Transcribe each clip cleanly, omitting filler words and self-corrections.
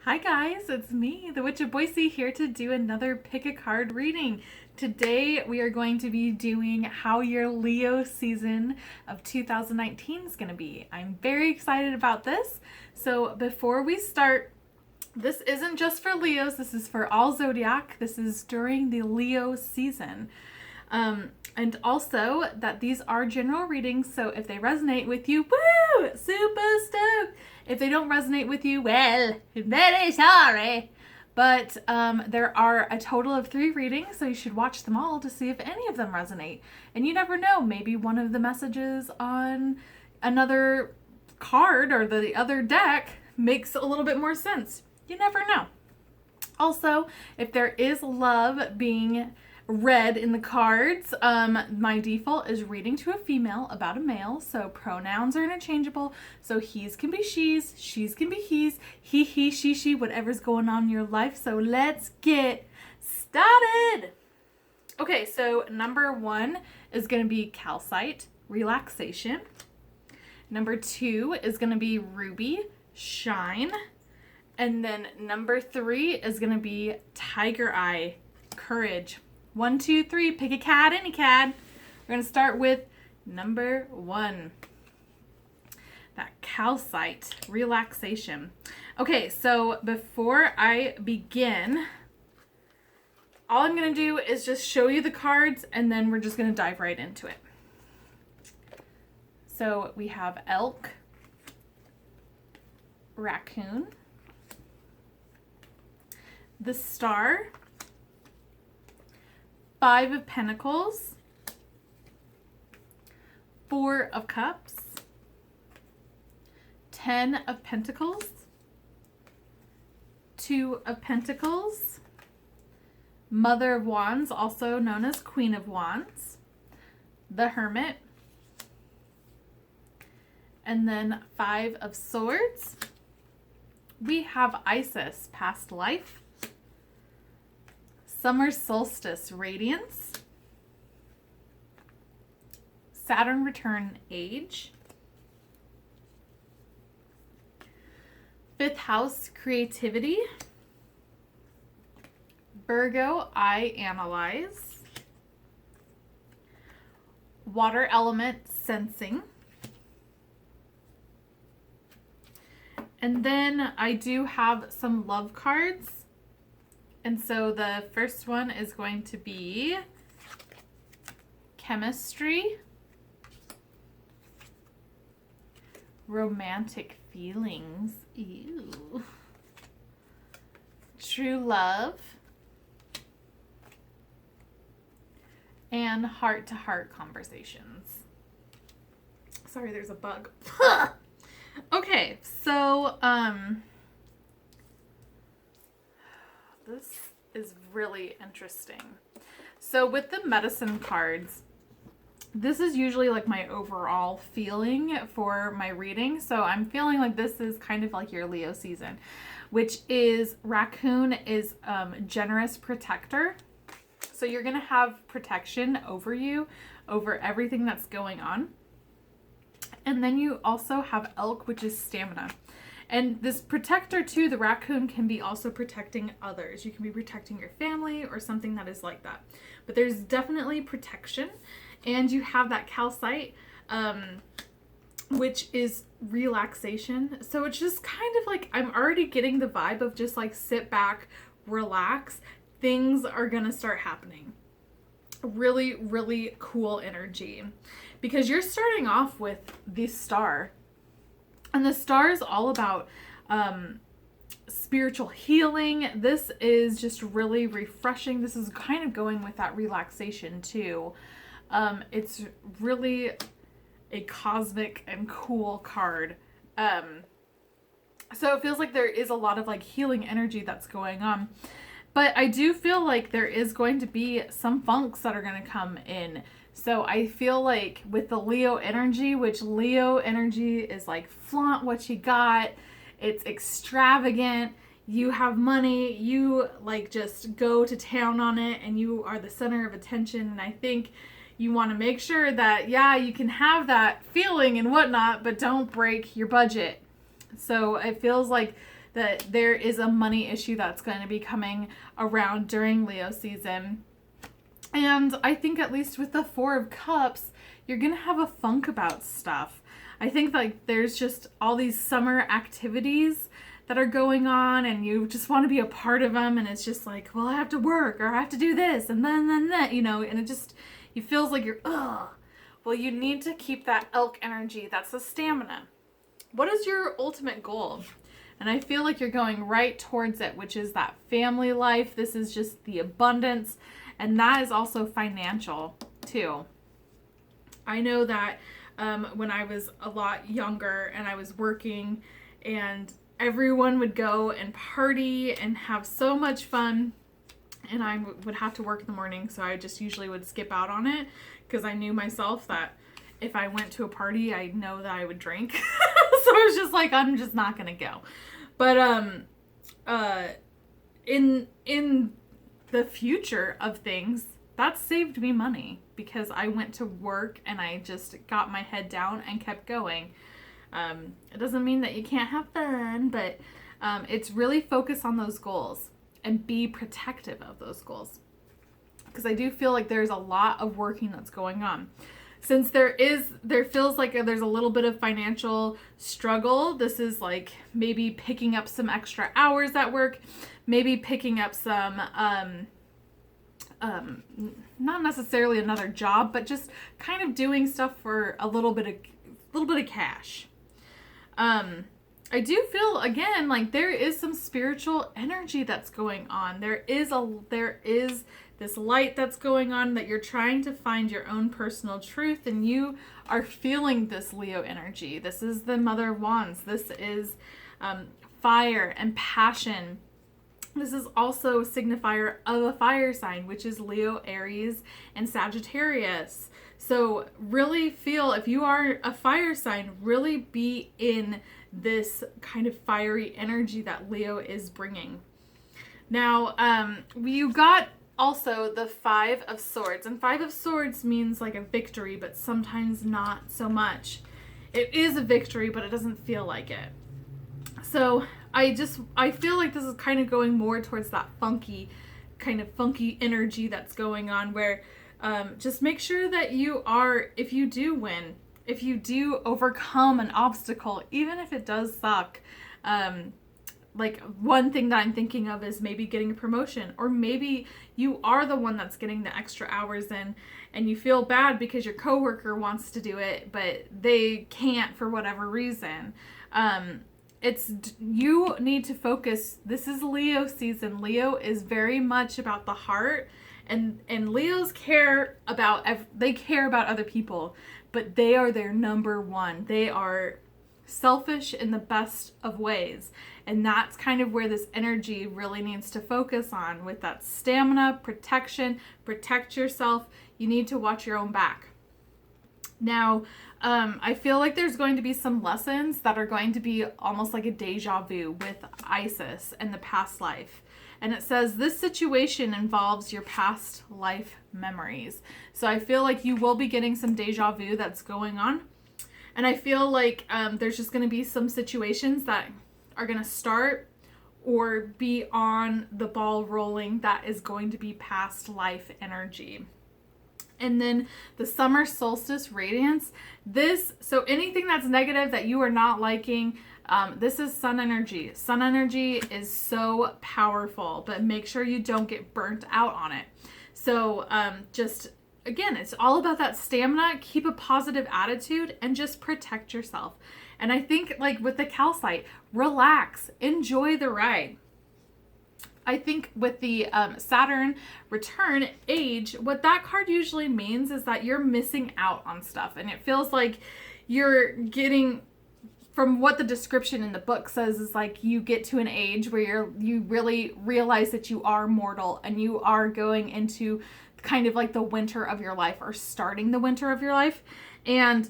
Hi guys, it's me, the Witch of Boise, here to do another pick a card reading. Today we are going to be doing how your Leo season of 2019 is going to be. I'm very excited about this. So before we start, this isn't just for Leos, this is for all zodiac. This is during the Leo season. And also that these are general readings, so if they resonate with you, woo, super stoked. If they don't resonate with you, well, very sorry. But there are a total of 3 readings, so you should watch them all to see if any of them resonate. And you never know, maybe one of the messages on another card or the other deck makes a little bit more sense. You never know. Also, if there is love being read in the cards, my default is reading to a female about a male, so pronouns are interchangeable, so he's can be she's can be he's, he, she, whatever's going on in your life. So let's get started. Okay, so number 1 is going to be calcite, relaxation. Number 2 is going to be ruby, shine. And then number 3 is going to be tiger eye, courage. 1, 2, 3, pick a card, any card. We're going to start with number 1. That calcite, relaxation. Okay, so before I begin, all I'm going to do is just show you the cards and then we're just going to dive right into it. So we have elk, raccoon, the star, 5 of Pentacles, 4 of Cups, 10 of Pentacles, 2 of Pentacles, Mother of Wands, also known as Queen of Wands, the Hermit, and then 5 of Swords. We have Isis, past life, Summer Solstice, Radiance, Saturn Return, Age, 5th House, Creativity, Virgo, I Analyze, Water Element, Sensing, and then I do have some love cards. And so the first one is going to be chemistry, romantic feelings, ew, true love, and heart-to-heart conversations. Sorry, there's a bug. Okay, so this is really interesting. So with the medicine cards, this is usually like my overall feeling for my reading. So I'm feeling like this is kind of like your Leo season, which is raccoon is generous protector. So you're going to have protection over you, over everything that's going on. And then you also have elk, which is stamina. And this protector too, the raccoon, can be also protecting others. You can be protecting your family or something that is like that. But there's definitely protection. And you have that calcite, which is relaxation. So it's just kind of like, I'm already getting the vibe of just like sit back, relax. Things are going to start happening. Really, really cool energy. Because you're starting off with the star. And the star is all about spiritual healing. This is just really refreshing. This is kind of going with that relaxation too. It's really a cosmic and cool card. So it feels like there is a lot of like healing energy that's going on. But I do feel like there is going to be some funks that are going to come in. So I feel like with the Leo energy, which Leo energy is like flaunt what you got. It's extravagant. You have money. You like just go to town on it and you are the center of attention. And I think you want to make sure that, yeah, you can have that feeling and whatnot, but don't break your budget. So it feels like that there is a money issue that's going to be coming around during Leo season. And I think at least with the Four of Cups, you're going to have a funk about stuff. I think like there's just all these summer activities that are going on and you just want to be a part of them, and it's just like, well, I have to work or I have to do this and then that, you know, and it feels like you're, ugh. Well, you need to keep that elk energy. That's the stamina. What is your ultimate goal? And I feel like you're going right towards it, which is that family life. This is just the abundance, and that is also financial too. I know that when I was a lot younger and I was working and everyone would go and party and have so much fun, and I would have to work in the morning, so I just usually would skip out on it because I knew myself that if I went to a party, I know that I would drink. So I was just like, I'm just not gonna go. But in the future of things, that saved me money because I went to work and I just got my head down and kept going. It doesn't mean that you can't have fun, but it's really focus on those goals and be protective of those goals. Because I do feel like there's a lot of working that's going on. Since there feels like there's a little bit of financial struggle, this is like maybe picking up some extra hours at work, maybe picking up some, not necessarily another job, but just kind of doing stuff for a little bit of cash. I do feel again like there is some spiritual energy that's going on. There is this light that's going on that you're trying to find your own personal truth, and you are feeling this Leo energy. This is the Mother of Wands. This is fire and passion. This is also a signifier of a fire sign, which is Leo, Aries, and Sagittarius. So really feel, if you are a fire sign, really be in this kind of fiery energy that Leo is bringing. Now, you got also the Five of Swords, and Five of Swords means like a victory, but sometimes not so much. It is a victory, but it doesn't feel like it. So I feel like this is kind of going more towards that funky energy that's going on, where just make sure that you are, if you do win, if you do overcome an obstacle, even if it does suck, like one thing that I'm thinking of is maybe getting a promotion, or maybe you are the one that's getting the extra hours in and you feel bad because your coworker wants to do it, but they can't for whatever reason. You need to focus. This is Leo season. Leo is very much about the heart, and Leos care about other people, but they are their number one. They are selfish in the best of ways, and that's kind of where this energy really needs to focus on, with that stamina, protection. Protect yourself. You need to watch your own back. Now, I feel like there's going to be some lessons that are going to be almost like a deja vu with Isis and the past life. And it says this situation involves your past life memories. So I feel like you will be getting some deja vu that's going on. And I feel like there's just going to be some situations that are going to start or be on the ball rolling that is going to be past life energy. And then the summer solstice radiance. So anything that's negative that you are not liking, this is sun energy. Sun energy is so powerful, but make sure you don't get burnt out on it. So again, it's all about that stamina. Keep a positive attitude and just protect yourself. And I think like with the calcite, relax, enjoy the ride. I think with the Saturn return age, what that card usually means is that you're missing out on stuff. And it feels like you're getting, from what the description in the book says, is like you get to an age where you really realize that you are mortal and you are going into kind of like the winter of your life, or starting the winter of your life. And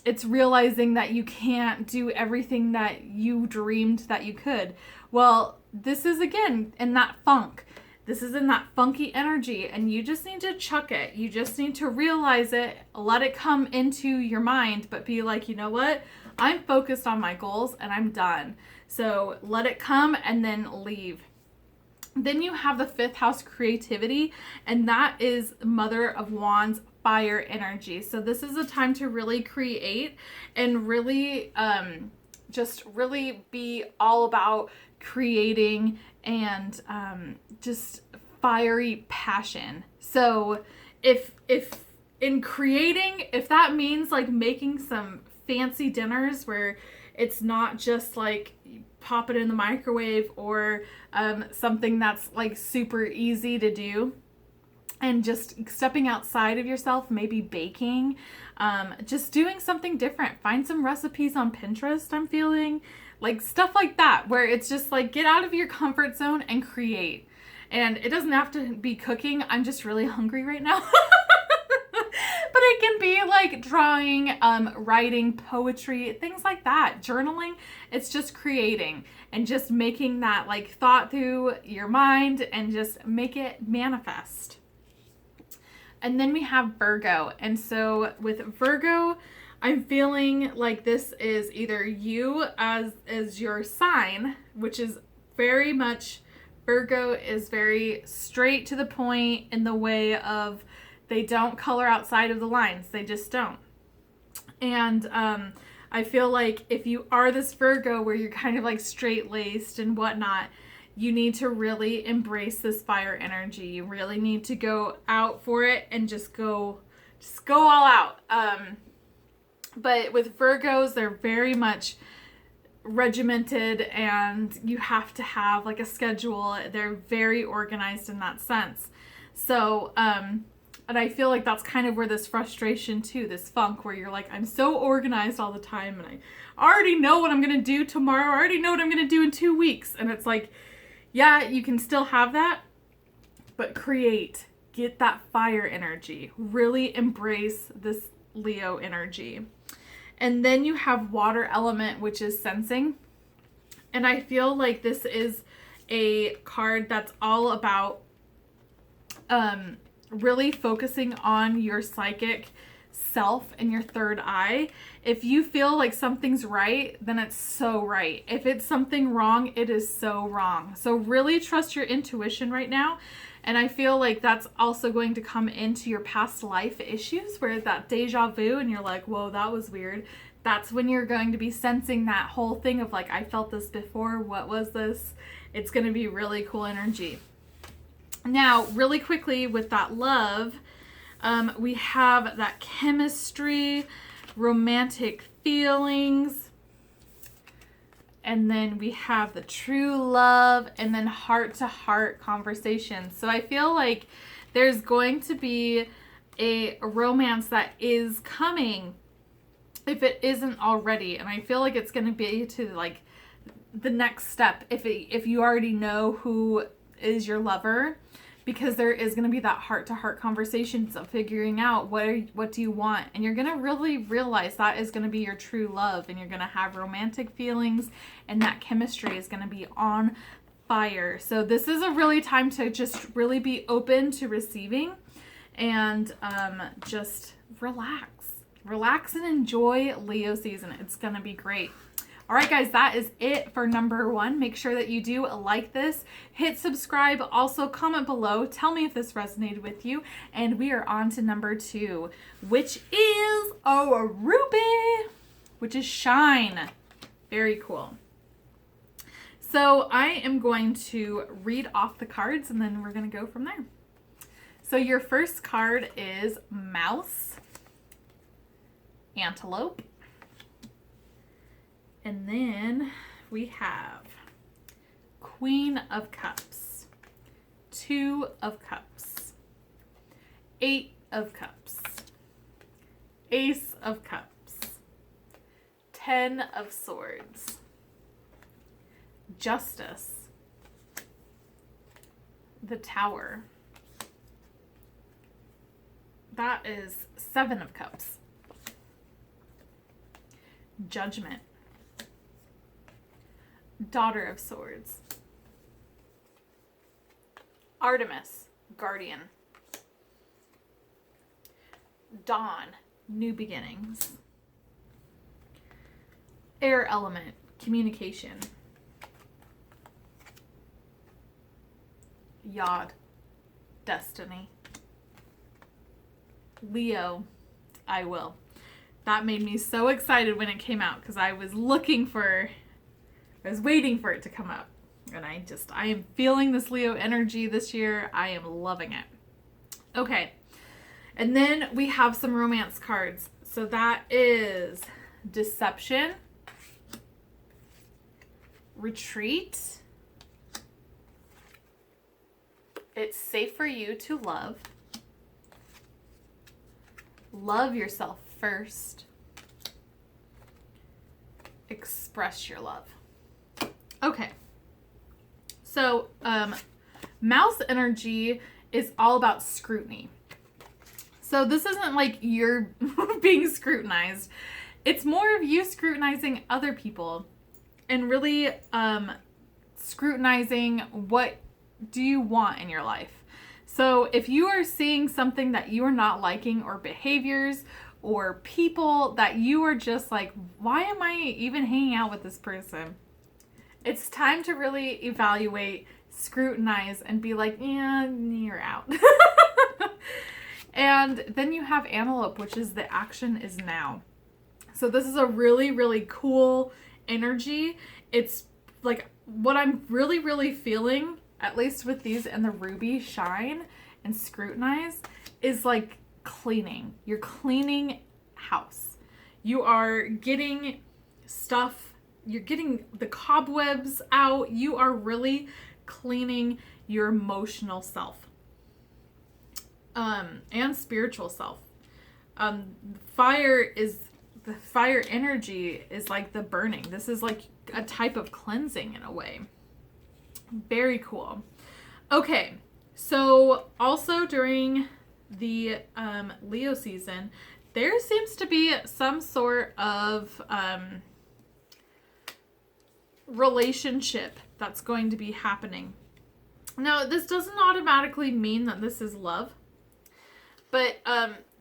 it's realizing that you can't do everything that you dreamed that you could. Well, this is again in that funk. This is in that funky energy, and you just need to chuck it. You just need to realize it, let it come into your mind, but be like, you know what? I'm focused on my goals and I'm done. So let it come and then leave. Then you have the 5th house, creativity, and that is Mother of Wands, fire energy. So this is a time to really create and really just really be all about creating and just fiery passion. So if in creating, if that means like making some fancy dinners where it's not just like pop it in the microwave, or something that's like super easy to do, and just stepping outside of yourself, maybe baking, just doing something different. Find some recipes on Pinterest, I'm feeling like stuff like that, where it's just like get out of your comfort zone and create. And it doesn't have to be cooking. I'm just really hungry right now. But it can be like drawing, writing, poetry, things like that, journaling. It's just creating and just making that like thought through your mind and just make it manifest. And then we have Virgo. And so with Virgo, I'm feeling like this is either you as your sign, which is very much, Virgo is very straight to the point in the way of they don't color outside of the lines. They just don't. And I feel like if you are this Virgo where you're kind of like straight-laced and whatnot, you need to really embrace this fire energy. You really need to go out for it and just go all out. But with Virgos, they're very much regimented, and you have to have like a schedule. They're very organized in that sense. So, and I feel like that's kind of where this frustration too, this funk where you're like, I'm so organized all the time and I already know what I'm going to do tomorrow. I already know what I'm going to do in 2 weeks. And it's like, yeah, you can still have that, but create, get that fire energy, really embrace this Leo energy. And then you have water element, which is sensing. And I feel like this is a card that's all about, really focusing on your psychic self and your third eye. If you feel like something's right, then it's so right. If it's something wrong, it is so wrong. So really trust your intuition right now. And I feel like that's also going to come into your past life issues, where that deja vu and you're like, whoa, that was weird. That's when you're going to be sensing that whole thing of like, I felt this before. What was this? It's going to be really cool energy. Now, really quickly with that love, we have that chemistry, romantic feelings, and then we have the true love, and then heart-to-heart conversations. So I feel like there's going to be a romance that is coming, if it isn't already, and I feel like it's going to be to like the next step if you already know who is your lover, because there is going to be that heart-to-heart conversations of figuring out what do you want, and you're going to really realize that is going to be your true love, and you're going to have romantic feelings, and that chemistry is going to be on fire. So this is a really time to just really be open to receiving, and just relax and enjoy Leo season. It's going to be great. All right, guys, that is it for number 1. Make sure that you do like this, hit subscribe, also comment below, tell me if this resonated with you, and we are on to number 2, which is a ruby, which is shine. Very cool. So I am going to read off the cards, and then we're going to go from there. So your first card is mouse, antelope, and then we have Queen of Cups, 2 of Cups, 8 of Cups, Ace of Cups, 10 of Swords, Justice, the Tower. That is 7 of Cups, Judgment, Daughter of Swords, Artemis, Guardian, Dawn, New Beginnings, Air Element, Communication, Yod. Destiny. Leo. I will. That made me so excited when it came out because I was waiting for it to come out. And I am feeling this Leo energy this year. I am loving it. Okay. And then we have some romance cards. So that is Deception, Retreat, It's Safe for You to Love, Love Yourself First, Express Your Love. Okay. So, mouse energy is all about scrutiny. So this isn't like you're being scrutinized. It's more of you scrutinizing other people and really scrutinizing what do you want in your life. So if you are seeing something that you are not liking, or behaviors or people that you are just like, why am I even hanging out with this person? It's time to really evaluate, scrutinize, and be like, yeah, you're out. And then you have Antelope, which is the action is now. So this is a really, really cool energy. It's like what I'm really, really feeling, at least with these and the Ruby Shine and Scrutinize, is like cleaning. You're cleaning house. You are getting stuff. You're getting the cobwebs out. You are really cleaning your emotional self. And spiritual self. The fire energy is like the burning. This is like a type of cleansing in a way. Very cool. Okay, so also during the Leo season, there seems to be some sort of relationship that's going to be happening. Now, this doesn't automatically mean that this is love. But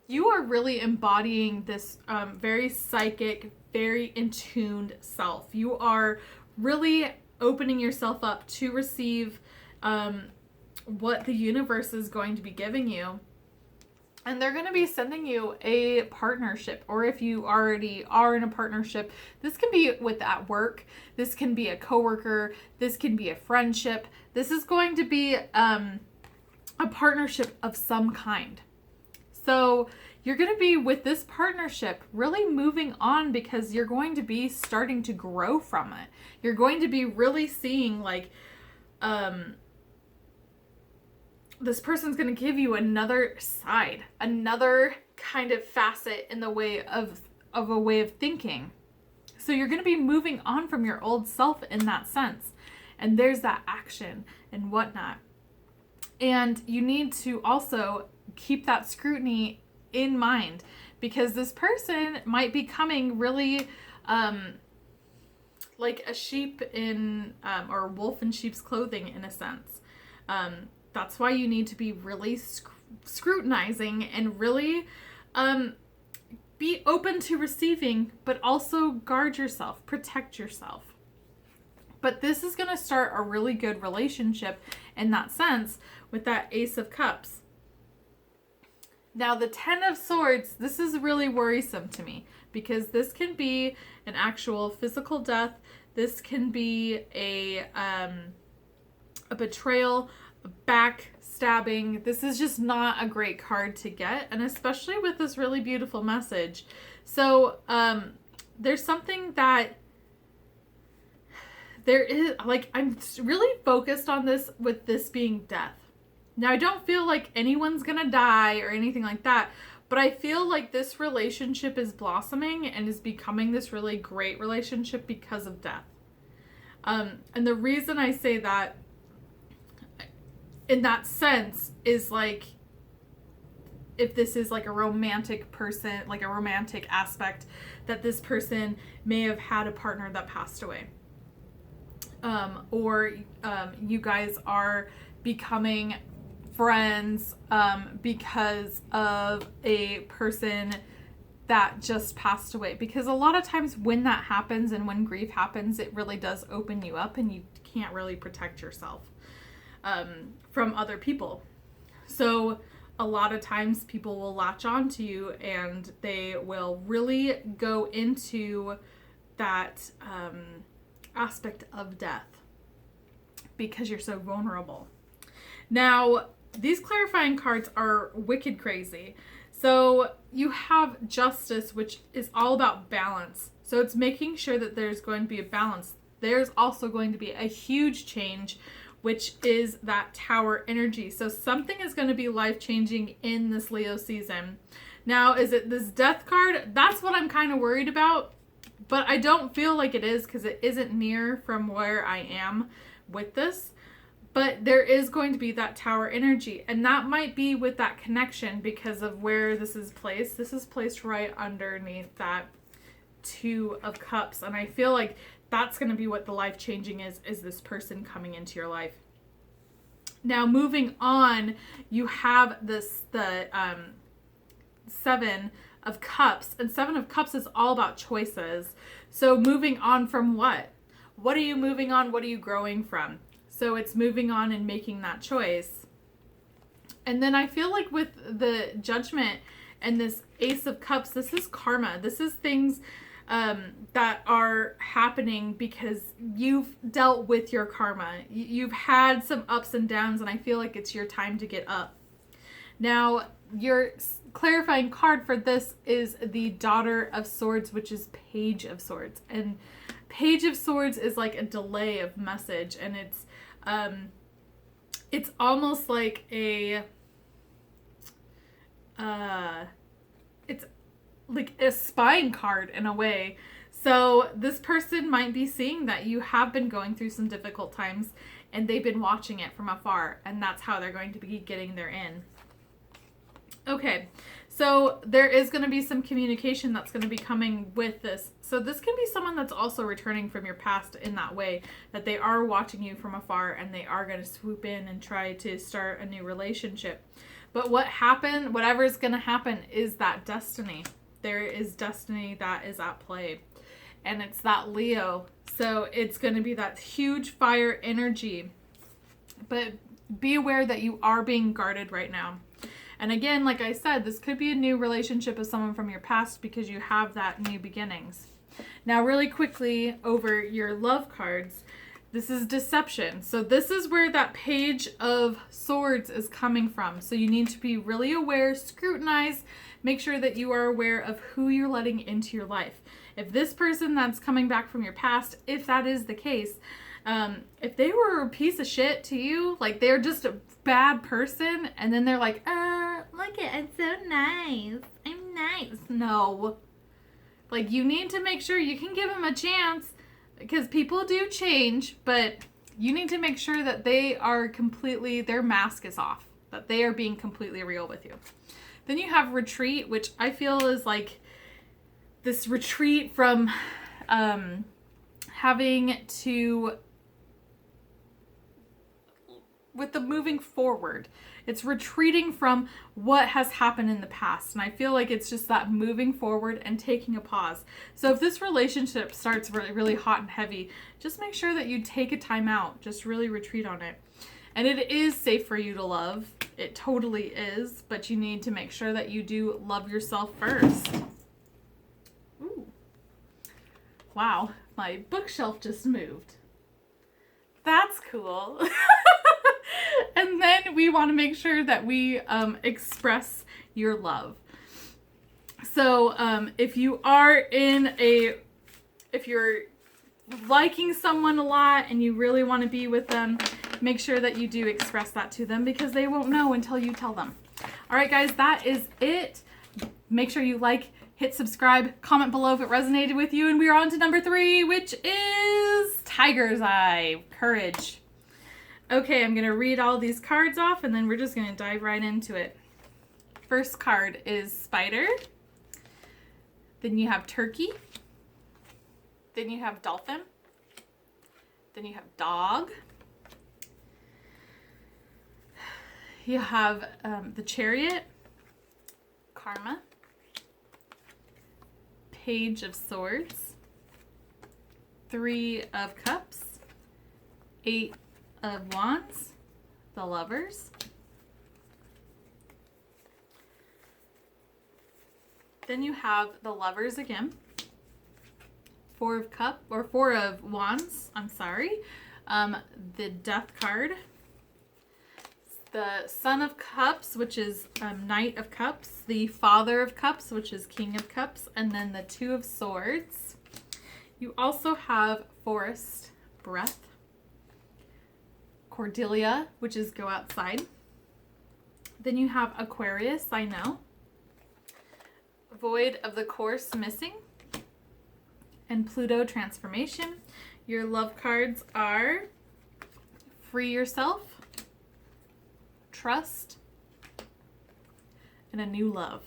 you are really embodying this very psychic, very in tuned self. You are really opening yourself up to receive what the universe is going to be giving you. And they're going to be sending you a partnership. Or if you already are in a partnership, this can be with at work. This can be a coworker. This can be a friendship. This is going to be a partnership of some kind. So you're going to be with this partnership really moving on because you're going to be starting to grow from it. You're going to be really seeing like, this person's going to give you another side, another kind of facet in the way of a way of thinking. So you're going to be moving on from your old self in that sense. And there's that action and whatnot. And you need to also keep that scrutiny in mind, because this person might be coming really like a sheep in or a wolf in sheep's clothing in a sense. That's why you need to be really scrutinizing and really be open to receiving, but also guard yourself, protect yourself. But this is going to start a really good relationship in that sense with that Ace of Cups. Now, the Ten of Swords, this is really worrisome to me because this can be an actual physical death. This can be a betrayal, a backstabbing. This is just not a great card to get, and especially with this really beautiful message. So there's something that there is, like, I'm really focused on this with this being death. Now, I don't feel like anyone's gonna die or anything like that, but I feel like this relationship is blossoming and is becoming this really great relationship because of death. And the reason I say that in that sense is like, if this is like a romantic person, like a romantic aspect, that this person may have had a partner that passed away. Or you guys are becoming friends because of a person that just passed away. Because a lot of times when that happens and when grief happens, it really does open you up and you can't really protect yourself. from other people. So a lot of times people will latch on to you and they will really go into that aspect of death because you're so vulnerable. Now, these clarifying cards are wicked crazy. So you have Justice, which is all about balance. So it's making sure that there's going to be a balance. There's also going to be a huge change, which is that Tower energy. So something is going to be life-changing in this Leo season. Now, is it this Death card? That's what I'm kind of worried about. But I don't feel like it is because it isn't near from where I am with this. But there is going to be that Tower energy. And that might be with that connection because of where this is placed. This is placed right underneath that Two of Cups. And I feel like that's going to be what the life-changing is this person coming into your life. Now, moving on, you have the Seven of Cups. And Seven of Cups is all about choices. So moving on from what? What are you moving on? What are you growing from? So it's moving on and making that choice. And then I feel like with the Judgment and this Ace of Cups, this is karma. This is things that are happening because you've dealt with your karma. You've had some ups and downs, and I feel like it's your time to get up. Now, your clarifying card for this is the Daughter of Swords, which is Page of Swords. And Page of Swords is like a delay of message, and it's almost like it's like a spying card in a way. So this person might be seeing that you have been going through some difficult times and they've been watching it from afar, and that's how they're going to be getting their in. Okay, so there is going to be some communication that's going to be coming with this. So this can be someone that's also returning from your past in that way, that they are watching you from afar and they are going to swoop in and try to start a new relationship. But whatever's going to happen is that destiny. There is destiny that is at play. And it's that Leo. So it's going to be that huge fire energy. But be aware that you are being guarded right now. And again, like I said, this could be a new relationship with someone from your past because you have that new beginnings. Now, really quickly over your love cards, this is deception. So this is where that Page of Swords is coming from. So you need to be really aware, scrutinize, make sure that you are aware of who you're letting into your life. If this person that's coming back from your past, if that is the case, if they were a piece of shit to you, like they're just a bad person, and then they're like, look it, I'm so nice. I'm nice. No. Like, you need to make sure you can give them a chance, because people do change, but you need to make sure that they are completely, their mask is off, that they are being completely real with you. Then you have retreat, which I feel is like this retreat from having to, with the moving forward. It's retreating from what has happened in the past. And I feel like it's just that moving forward and taking a pause. So if this relationship starts really, really hot and heavy, just make sure that you take a time out. Just really retreat on it. And it is safe for you to love. It totally is. But you need to make sure that you do love yourself first. Ooh. Wow. My bookshelf just moved. That's cool. And then we want to make sure that we express your love. So if you're liking someone a lot and you really want to be with them, make sure that you do express that to them, because they won't know until you tell them. All right, guys, that is it. Make sure you like, hit subscribe, comment below if it resonated with you. And we are on to number 3, which is Tiger's Eye, courage. Okay, I'm going to read all these cards off and then we're just going to dive right into it. First card is Spider. Then you have Turkey. Then you have Dolphin. Then you have Dog. You have the Chariot. Karma. Page of Swords. 3 of Cups. 8 of Wands, the Lovers. Then you have the Lovers again. Four of Wands, I'm sorry. The Death card. The Son of Cups, which is Knight of Cups. The Father of Cups, which is King of Cups. And then the Two of Swords. You also have Forest, Breath. Cordelia, which is Go Outside. Then you have Aquarius, I know. Void of the Course, Missing. And Pluto, Transformation. Your love cards are Free Yourself, Trust, and A New Love.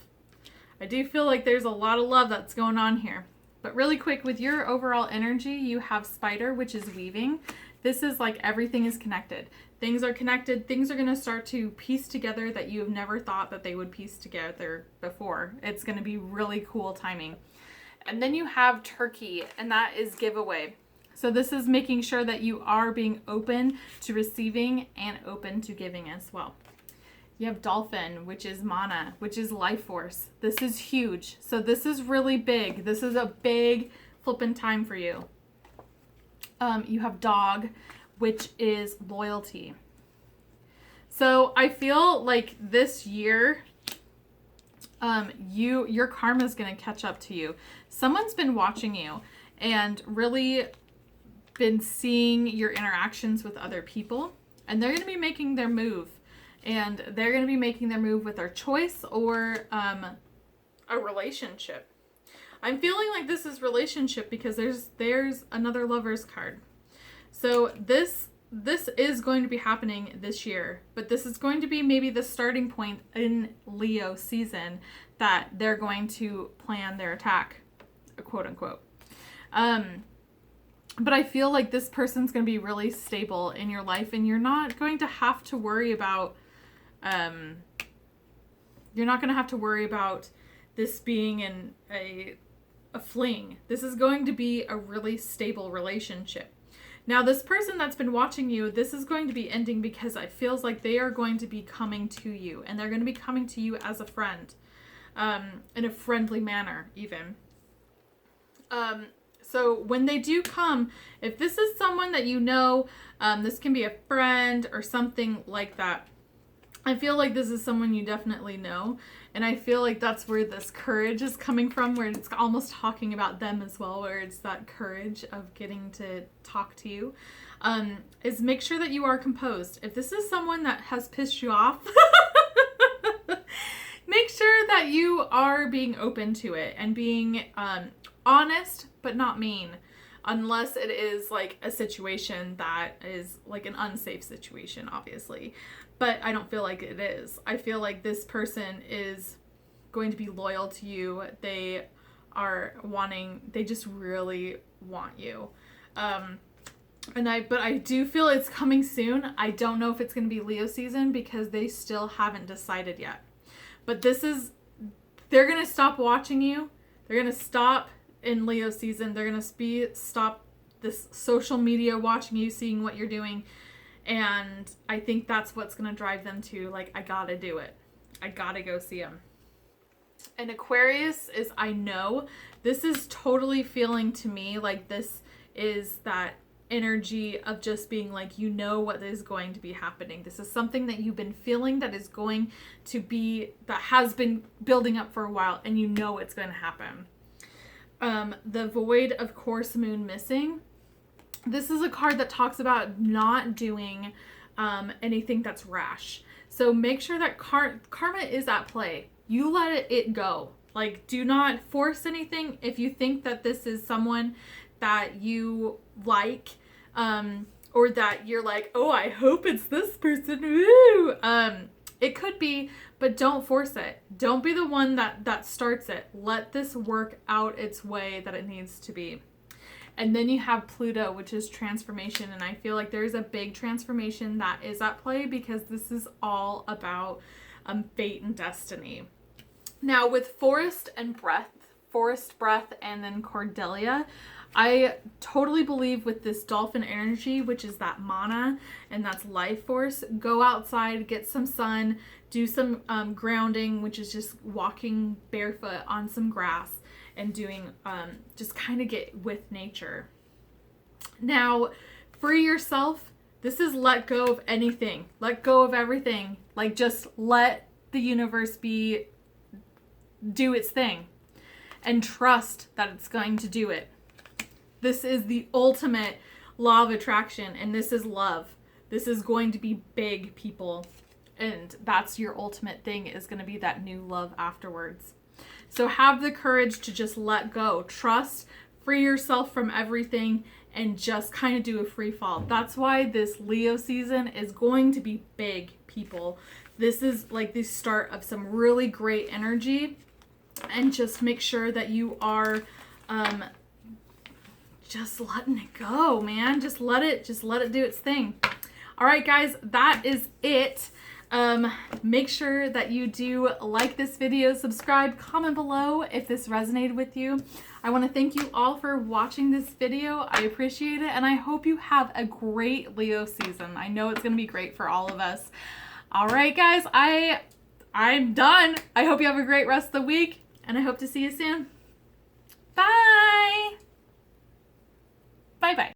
I do feel like there's a lot of love that's going on here. But really quick, with your overall energy, you have Spider, which is weaving. This is like everything is connected. Things are connected. Things are going to start to piece together that you have never thought that they would piece together before. It's going to be really cool timing. And then you have Turkey, and that is giveaway. So this is making sure that you are being open to receiving and open to giving as well. You have Dolphin, which is mana, which is life force. This is huge. So this is really big. This is a big flipping time for you. You have Dog, which is loyalty. So I feel like this year, your karma is going to catch up to you. Someone's been watching you and really been seeing your interactions with other people, and they're going to be making their move, and they're going to be making their move with their choice or a relationship. I'm feeling like this is relationship because there's another Lover's card. So this is going to be happening this year, but this is going to be maybe the starting point in Leo season that they're going to plan their attack, quote unquote. But I feel like this person's going to be really stable in your life, and you're not going to have to worry about, this being in a fling. This is going to be a really stable relationship. Now, this person that's been watching you, this is going to be ending because it feels like they are going to be coming to you, and they're going to be coming to you as a friend, in a friendly manner, even. So when they do come, if this is someone that you know, this can be a friend or something like that. I feel like this is someone you definitely know. And I feel like that's where this courage is coming from, where it's almost talking about them as well, where it's that courage of getting to talk to you. Is make sure that you are composed. If this is someone that has pissed you off, make sure that you are being open to it and being honest, but not mean, unless it is like a situation that is like an unsafe situation, obviously. But I don't feel like it is. I feel like this person is going to be loyal to you. They just really want you. But I do feel it's coming soon. I don't know if it's going to be Leo season because they still haven't decided yet. But they're going to stop watching you. They're going to stop in Leo season. They're going to stop this social media watching you, seeing what you're doing. And I think that's what's going to drive them to, like, I got to do it. I got to go see him. And Aquarius is, I know, this is totally feeling to me like this is that energy of just being like, you know what is going to be happening. This is something that you've been feeling that is going to be, that has been building up for a while, and you know it's going to happen. The Void of Course, Moon, Missing. This is a card that talks about not doing anything that's rash. So make sure that karma is at play. You let it go. Like, do not force anything. If you think that this is someone that you like, or that you're like, oh, I hope it's this person. Woo! It could be, but don't force it. Don't be the one that starts it. Let this work out its way that it needs to be. And then you have Pluto, which is transformation. And I feel like there's a big transformation that is at play because this is all about fate and destiny. Now with Forest, Breath, and then Cordelia, I totally believe with this dolphin energy, which is that mana and that's life force, go outside, get some sun, do some grounding, which is just walking barefoot on some grass and doing, just kind of get with nature. Now, free yourself. This is let go of anything. Let go of everything. Like, just let the universe do its thing and trust that it's going to do it. This is the ultimate law of attraction, and this is love. This is going to be big, people. And that's your ultimate thing, is going to be that new love afterwards. So have the courage to just let go. Trust, free yourself from everything, and just kind of do a free fall. That's why this Leo season is going to be big, people. This is like the start of some really great energy. And just make sure that you are just letting it go, man. Just let it do its thing. All right, guys, that is it. Make sure that you do like this video, subscribe, comment below if this resonated with you. I want to thank you all for watching this video. I appreciate it, and I hope you have a great Leo season. I know it's going to be great for all of us. All right, guys, I'm done. I hope you have a great rest of the week, and I hope to see you soon. Bye. Bye-bye.